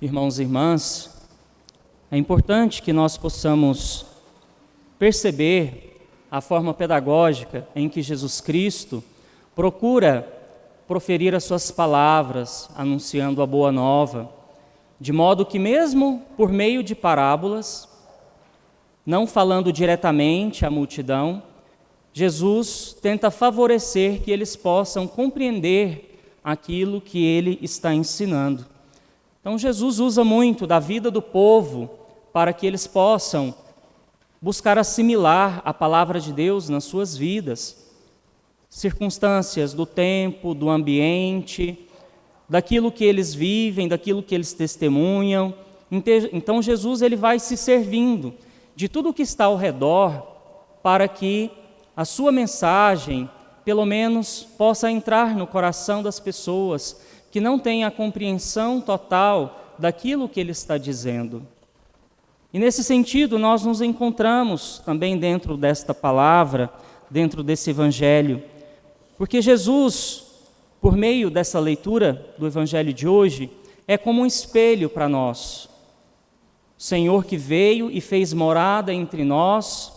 Irmãos e irmãs, é importante que nós possamos perceber a forma pedagógica em que Jesus Cristo procura proferir as suas palavras, anunciando a boa nova, de modo que mesmo por meio de parábolas, não falando diretamente à multidão, Jesus tenta favorecer que eles possam compreender aquilo que ele está ensinando. Então Jesus usa muito da vida do povo para que eles possam buscar assimilar a palavra de Deus nas suas vidas. Circunstâncias do tempo, do ambiente, daquilo que eles vivem, daquilo que eles testemunham. Então Jesus ele vai se servindo de tudo o que está ao redor para que a sua mensagem, pelo menos, possa entrar no coração das pessoas que não têm a compreensão total daquilo que ele está dizendo. E nesse sentido, nós nos encontramos também dentro desta palavra, dentro desse evangelho, porque Jesus, por meio dessa leitura do evangelho de hoje, é como um espelho para nós. O Senhor que veio e fez morada entre nós,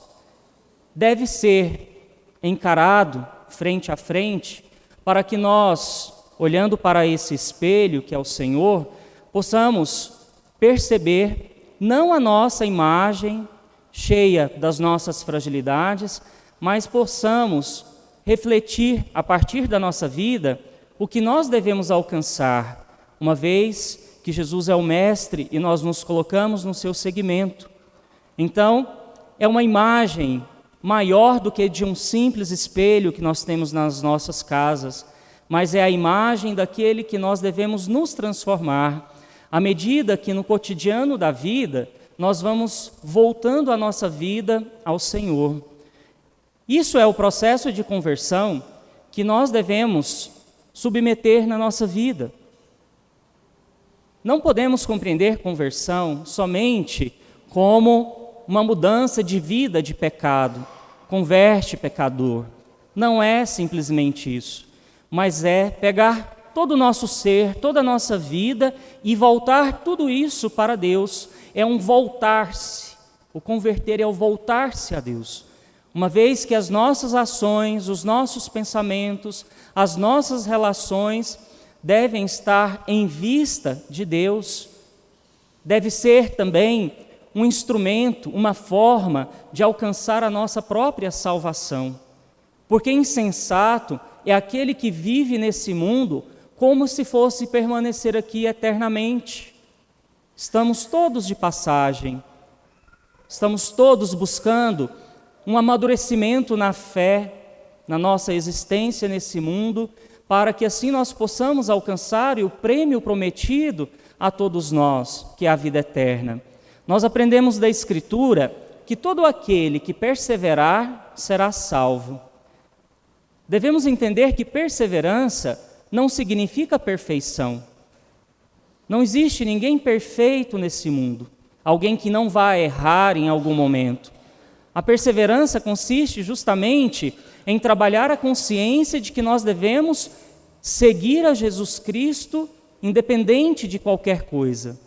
deve ser encarado frente a frente, para que nós, olhando para esse espelho que é o Senhor, possamos perceber não a nossa imagem cheia das nossas fragilidades, mas possamos refletir a partir da nossa vida o que nós devemos alcançar, uma vez que Jesus é o Mestre e nós nos colocamos no seu seguimento. Então, é uma imagem maior do que de um simples espelho que nós temos nas nossas casas, mas é a imagem daquele que nós devemos nos transformar, à medida que no cotidiano da vida, nós vamos voltando a nossa vida ao Senhor. Isso é o processo de conversão que nós devemos submeter na nossa vida. Não podemos compreender conversão somente como uma mudança de vida de pecado, converte pecador. Não é simplesmente isso, mas é pegar todo o nosso ser, toda a nossa vida e voltar tudo isso para Deus. É um voltar-se. O converter é o voltar-se a Deus. Uma vez que as nossas ações, os nossos pensamentos, as nossas relações devem estar em vista de Deus, deve ser também um instrumento, uma forma de alcançar a nossa própria salvação. Porque insensato é aquele que vive nesse mundo como se fosse permanecer aqui eternamente. Estamos todos de passagem, estamos todos buscando um amadurecimento na fé, na nossa existência nesse mundo, para que assim nós possamos alcançar o prêmio prometido a todos nós, que é a vida eterna. Nós aprendemos da Escritura que todo aquele que perseverar será salvo. Devemos entender que perseverança não significa perfeição. Não existe ninguém perfeito nesse mundo, alguém que não vai errar em algum momento. A perseverança consiste justamente em trabalhar a consciência de que nós devemos seguir a Jesus Cristo, independente de qualquer coisa.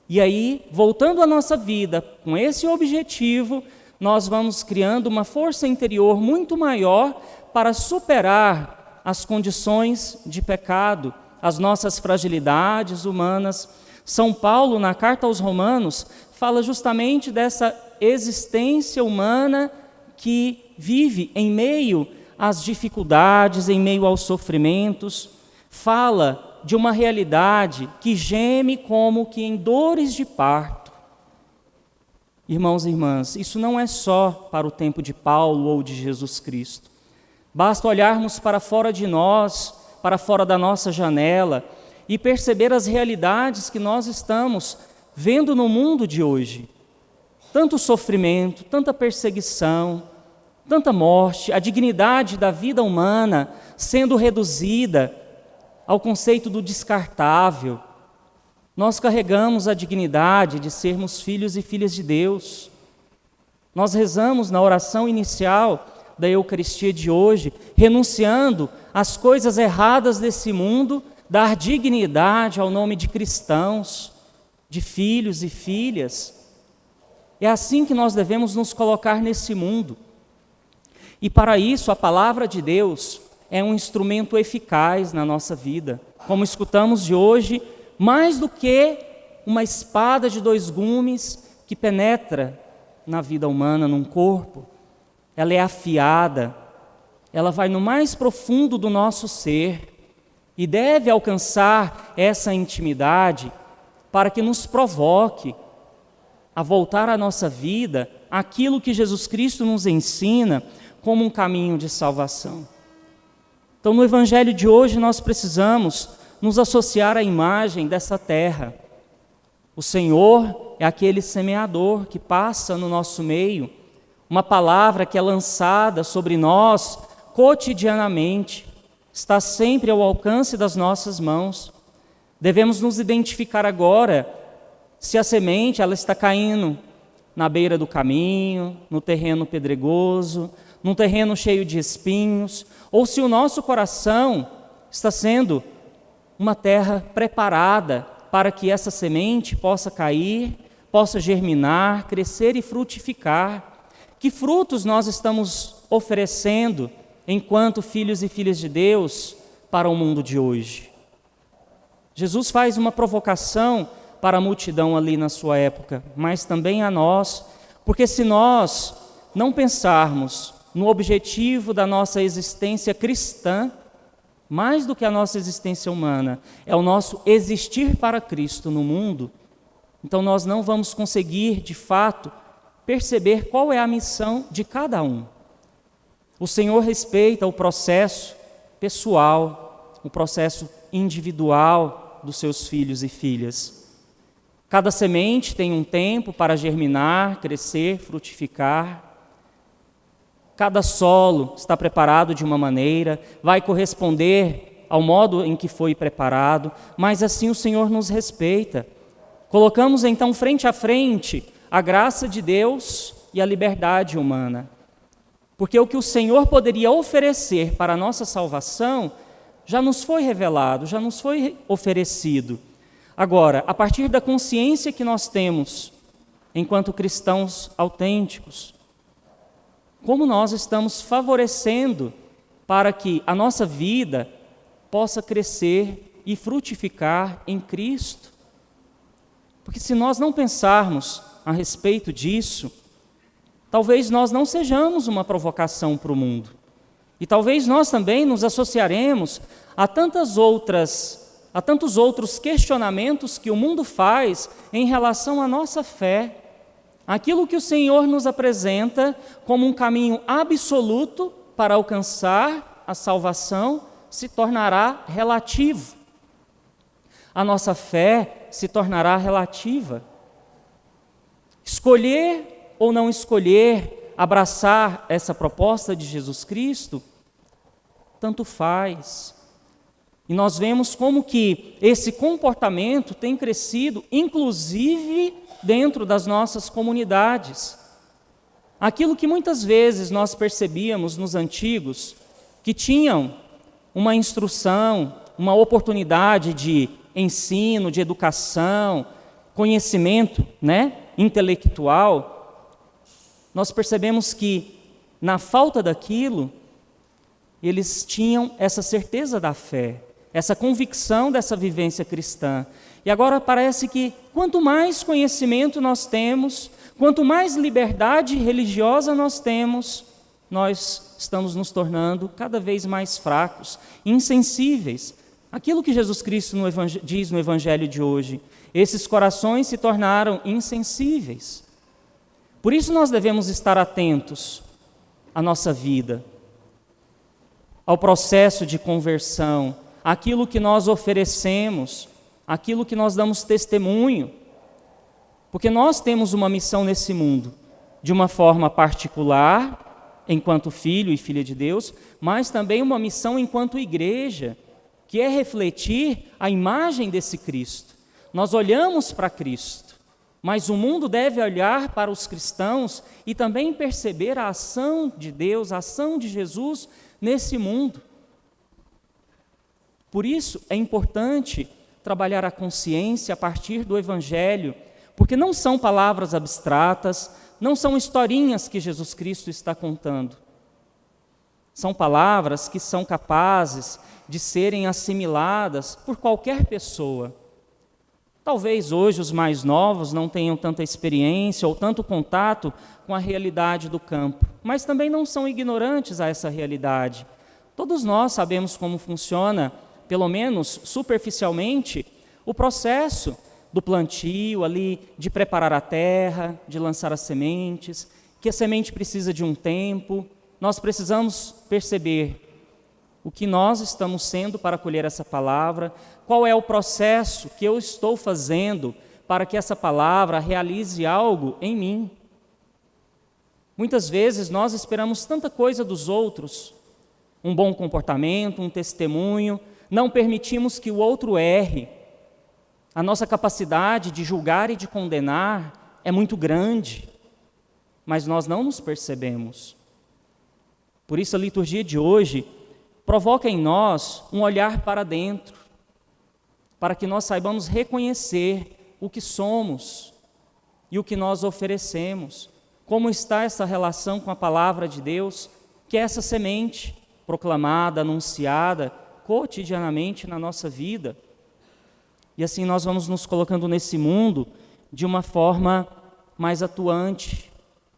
E aí, voltando à nossa vida com esse objetivo, nós vamos criando uma força interior muito maior para superar as condições de pecado, as nossas fragilidades humanas. São Paulo, na carta aos Romanos, fala justamente dessa existência humana que vive em meio às dificuldades, em meio aos sofrimentos. Fala de uma realidade que geme como que em dores de parto. Irmãos e irmãs, isso não é só para o tempo de Paulo ou de Jesus Cristo. Basta olharmos para fora de nós, para fora da nossa janela e perceber as realidades que nós estamos vendo no mundo de hoje. Tanto sofrimento, tanta perseguição, tanta morte, a dignidade da vida humana sendo reduzida ao conceito do descartável. Nós carregamos a dignidade de sermos filhos e filhas de Deus. Nós rezamos na oração inicial da Eucaristia de hoje, renunciando às coisas erradas desse mundo, dar dignidade ao nome de cristãos, de filhos e filhas. É assim que nós devemos nos colocar nesse mundo. E para isso, a palavra de Deus é um instrumento eficaz na nossa vida. Como escutamos de hoje, mais do que uma espada de 2 gumes que penetra na vida humana, num corpo, ela é afiada, ela vai no mais profundo do nosso ser e deve alcançar essa intimidade para que nos provoque a voltar à nossa vida aquilo que Jesus Cristo nos ensina como um caminho de salvação. Então, no Evangelho de hoje, nós precisamos nos associar à imagem dessa terra. O Senhor é aquele semeador que passa no nosso meio, uma palavra que é lançada sobre nós cotidianamente, está sempre ao alcance das nossas mãos. Devemos nos identificar agora se a semente ela está caindo na beira do caminho, no terreno pedregoso, num terreno cheio de espinhos, ou se o nosso coração está sendo uma terra preparada para que essa semente possa cair, possa germinar, crescer e frutificar. Que frutos nós estamos oferecendo enquanto filhos e filhas de Deus para o mundo de hoje? Jesus faz uma provocação para a multidão ali na sua época, mas também a nós, porque se nós não pensarmos no objetivo da nossa existência cristã, mais do que a nossa existência humana, é o nosso existir para Cristo no mundo, então nós não vamos conseguir, de fato, perceber qual é a missão de cada um. O Senhor respeita o processo pessoal, o processo individual dos seus filhos e filhas. Cada semente tem um tempo para germinar, crescer, frutificar. Cada solo está preparado de uma maneira, vai corresponder ao modo em que foi preparado, mas assim o Senhor nos respeita. Colocamos então frente a frente a graça de Deus e a liberdade humana. Porque o que o Senhor poderia oferecer para a nossa salvação já nos foi revelado, já nos foi oferecido. Agora, a partir da consciência que nós temos enquanto cristãos autênticos, como nós estamos favorecendo para que a nossa vida possa crescer e frutificar em Cristo? Porque se nós não pensarmos a respeito disso, talvez nós não sejamos uma provocação para o mundo. E talvez nós também nos associaremos a tantos outros questionamentos que o mundo faz em relação à nossa fé. Aquilo que o Senhor nos apresenta como um caminho absoluto para alcançar a salvação se tornará relativo. A nossa fé se tornará relativa. Escolher ou não escolher abraçar essa proposta de Jesus Cristo, tanto faz. E nós vemos como que esse comportamento tem crescido, inclusive dentro das nossas comunidades. Aquilo que muitas vezes nós percebíamos nos antigos, que tinham uma instrução, uma oportunidade de ensino, de educação, conhecimento, intelectual, nós percebemos que, na falta daquilo, eles tinham essa certeza da fé, essa convicção dessa vivência cristã. E agora parece que quanto mais conhecimento nós temos, quanto mais liberdade religiosa nós temos, nós estamos nos tornando cada vez mais fracos, insensíveis. Aquilo que Jesus Cristo diz no Evangelho de hoje, esses corações se tornaram insensíveis. Por isso nós devemos estar atentos à nossa vida, ao processo de conversão, àquilo que nós oferecemos, aquilo que nós damos testemunho, porque nós temos uma missão nesse mundo, de uma forma particular, enquanto filho e filha de Deus, mas também uma missão enquanto igreja, que é refletir a imagem desse Cristo. Nós olhamos para Cristo, mas o mundo deve olhar para os cristãos e também perceber a ação de Deus, a ação de Jesus nesse mundo. Por isso é importante trabalhar a consciência a partir do Evangelho, porque não são palavras abstratas, não são historinhas que Jesus Cristo está contando. São palavras que são capazes de serem assimiladas por qualquer pessoa. Talvez hoje os mais novos não tenham tanta experiência ou tanto contato com a realidade do campo, mas também não são ignorantes a essa realidade. Todos nós sabemos como funciona, pelo menos superficialmente, o processo do plantio ali, de preparar a terra, de lançar as sementes, que a semente precisa de um tempo. Nós precisamos perceber o que nós estamos sendo para colher essa palavra, qual é o processo que eu estou fazendo para que essa palavra realize algo em mim. Muitas vezes nós esperamos tanta coisa dos outros, um bom comportamento, um testemunho, não permitimos que o outro erre. A nossa capacidade de julgar e de condenar é muito grande, mas nós não nos percebemos. Por isso a liturgia de hoje provoca em nós um olhar para dentro, para que nós saibamos reconhecer o que somos e o que nós oferecemos, como está essa relação com a palavra de Deus, que é essa semente proclamada, anunciada cotidianamente na nossa vida. E assim nós vamos nos colocando nesse mundo de uma forma mais atuante,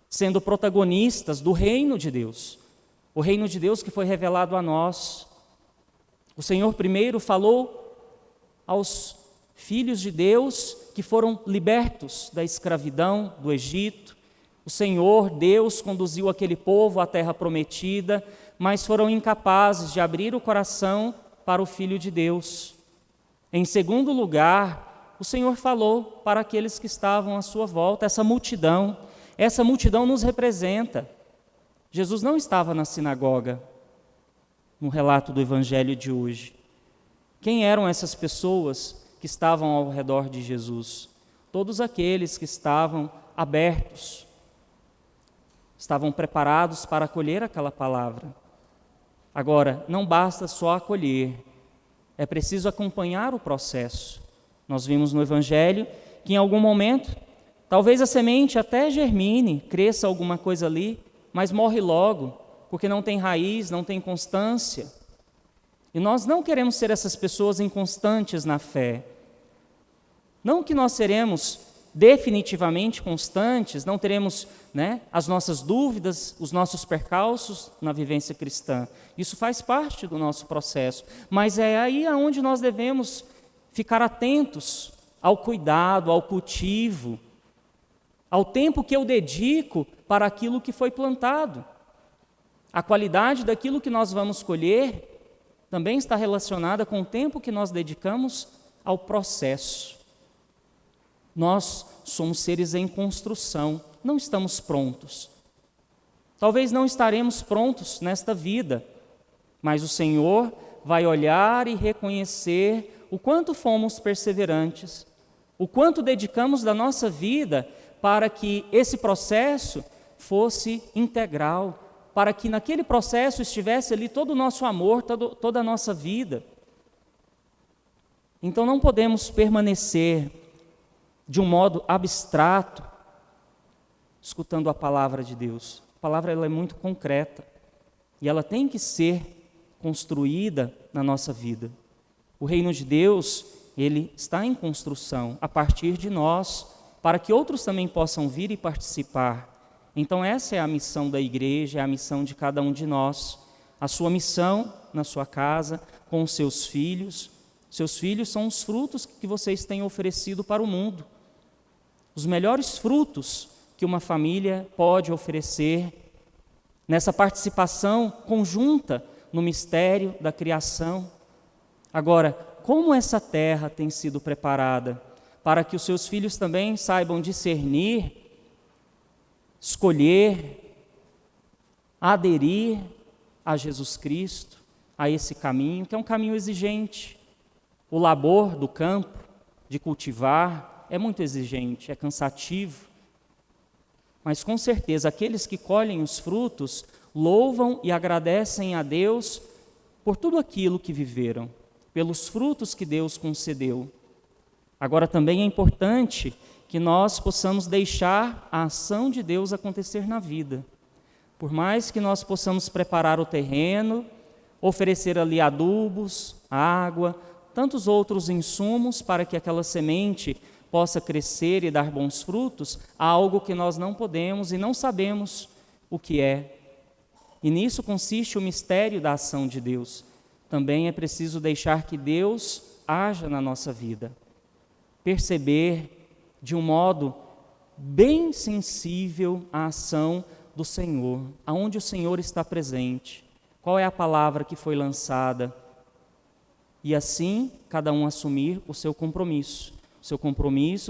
sendo protagonistas do reino de Deus. O reino de Deus que foi revelado a nós. O Senhor primeiro falou aos filhos de Deus que foram libertos da escravidão do Egito. O Senhor, Deus, conduziu aquele povo à terra prometida, mas foram incapazes de abrir o coração para o Filho de Deus. Em segundo lugar, o Senhor falou para aqueles que estavam à sua volta, essa multidão nos representa. Jesus não estava na sinagoga, no relato do Evangelho de hoje. Quem eram essas pessoas que estavam ao redor de Jesus? Todos aqueles que estavam abertos, estavam preparados para acolher aquela palavra. Agora, não basta só acolher, é preciso acompanhar o processo. Nós vimos no Evangelho que em algum momento, talvez a semente até germine, cresça alguma coisa ali, mas morre logo, porque não tem raiz, não tem constância. E nós não queremos ser essas pessoas inconstantes na fé. Não que nós seremos definitivamente constantes, não teremos as nossas dúvidas, os nossos percalços na vivência cristã. Isso faz parte do nosso processo, mas é aí onde nós devemos ficar atentos ao cuidado, ao cultivo, ao tempo que eu dedico para aquilo que foi plantado. A qualidade daquilo que nós vamos colher também está relacionada com o tempo que nós dedicamos ao processo. Nós somos seres em construção, não estamos prontos. Talvez não estaremos prontos nesta vida, mas o Senhor vai olhar e reconhecer o quanto fomos perseverantes, o quanto dedicamos da nossa vida para que esse processo fosse integral, para que naquele processo estivesse ali todo o nosso amor, toda a nossa vida. Então não podemos permanecer de um modo abstrato, escutando a palavra de Deus. A palavra ela é muito concreta e ela tem que ser construída na nossa vida. O reino de Deus, ele está em construção a partir de nós, para que outros também possam vir e participar. Então essa é a missão da igreja, é a missão de cada um de nós. A sua missão na sua casa, com os seus filhos. Seus filhos são os frutos que vocês têm oferecido para o mundo. Os melhores frutos que uma família pode oferecer nessa participação conjunta no mistério da criação. Agora, como essa terra tem sido preparada para que os seus filhos também saibam discernir, escolher, aderir a Jesus Cristo, a esse caminho, que é um caminho exigente. O labor do campo, de cultivar, é muito exigente, é cansativo. Mas com certeza aqueles que colhem os frutos louvam e agradecem a Deus por tudo aquilo que viveram, pelos frutos que Deus concedeu. Agora também é importante que nós possamos deixar a ação de Deus acontecer na vida. Por mais que nós possamos preparar o terreno, oferecer ali adubos, água, tantos outros insumos para que aquela semente possa crescer e dar bons frutos, há algo que nós não podemos e não sabemos o que é. E nisso consiste o mistério da ação de Deus. Também é preciso deixar que Deus haja na nossa vida. Perceber de um modo bem sensível a ação do Senhor, aonde o Senhor está presente, qual é a palavra que foi lançada, e assim cada um assumir o seu compromisso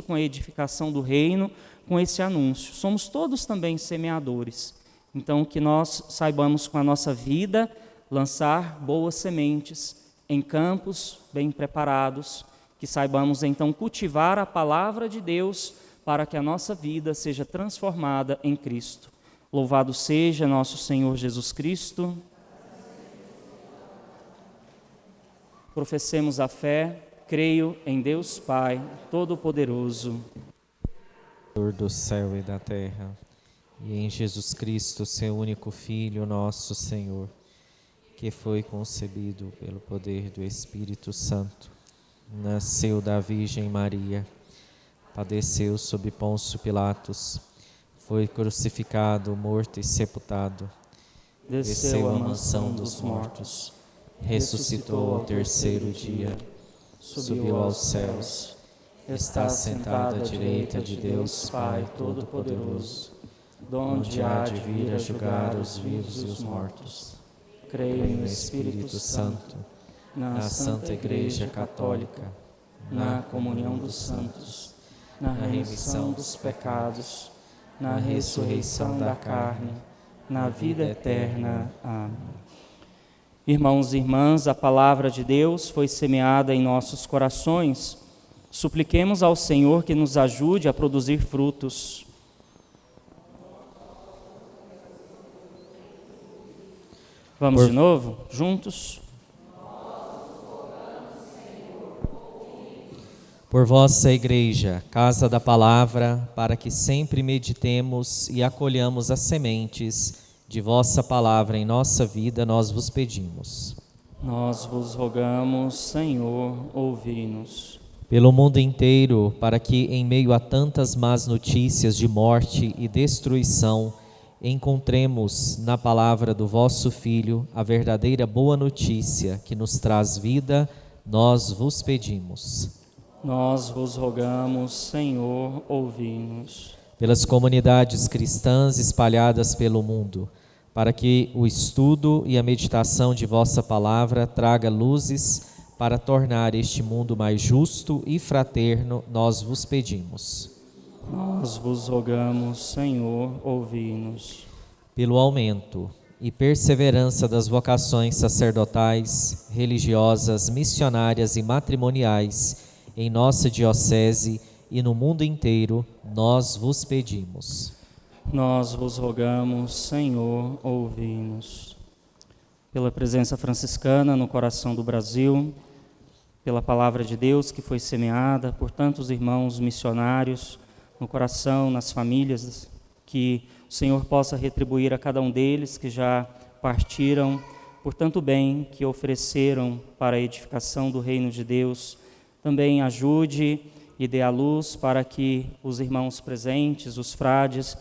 com a edificação do reino, com esse anúncio. Somos todos também semeadores, então que nós saibamos com a nossa vida lançar boas sementes em campos bem preparados, que saibamos então cultivar a palavra de Deus para que a nossa vida seja transformada em Cristo. Louvado seja nosso Senhor Jesus Cristo. Professemos a fé, creio em Deus Pai Todo-Poderoso, Criador do céu e da terra, e em Jesus Cristo, seu único Filho, nosso Senhor, que foi concebido pelo poder do Espírito Santo, nasceu da Virgem Maria, padeceu sob Pôncio Pilatos, foi crucificado, morto e sepultado, desceu à mansão dos mortos, ressuscitou ao terceiro dia, subiu aos céus, está sentado à direita de Deus Pai Todo-Poderoso, donde há de vir a julgar os vivos e os mortos. Creio no Espírito Santo, na Santa Igreja Católica, na comunhão dos santos, na remissão dos pecados, na ressurreição da carne, na vida eterna. Amém. Irmãos e irmãs, a palavra de Deus foi semeada em nossos corações. Supliquemos ao Senhor que nos ajude a produzir frutos. Vamos de novo, juntos? Por vossa Igreja, Casa da Palavra, para que sempre meditemos e acolhamos as sementes de vossa palavra em nossa vida, nós vos pedimos. Nós vos rogamos, Senhor, ouvi-nos. Pelo mundo inteiro, para que em meio a tantas más notícias de morte e destruição, encontremos na palavra do vosso Filho a verdadeira boa notícia que nos traz vida, nós vos pedimos. Nós vos rogamos, Senhor, ouvi-nos. Pelas comunidades cristãs espalhadas pelo mundo, para que o estudo e a meditação de vossa palavra traga luzes para tornar este mundo mais justo e fraterno, nós vos pedimos. Nós vos rogamos, Senhor, ouvi-nos. Pelo aumento e perseverança das vocações sacerdotais, religiosas, missionárias e matrimoniais em nossa diocese e no mundo inteiro, nós vos pedimos. Nós vos rogamos, Senhor, ouvi-nos. Pela presença franciscana no coração do Brasil, pela palavra de Deus que foi semeada por tantos irmãos missionários no coração, nas famílias, que o Senhor possa retribuir a cada um deles que já partiram por tanto bem que ofereceram para a edificação do reino de Deus. Também ajude e dê a luz para que os irmãos presentes, os frades,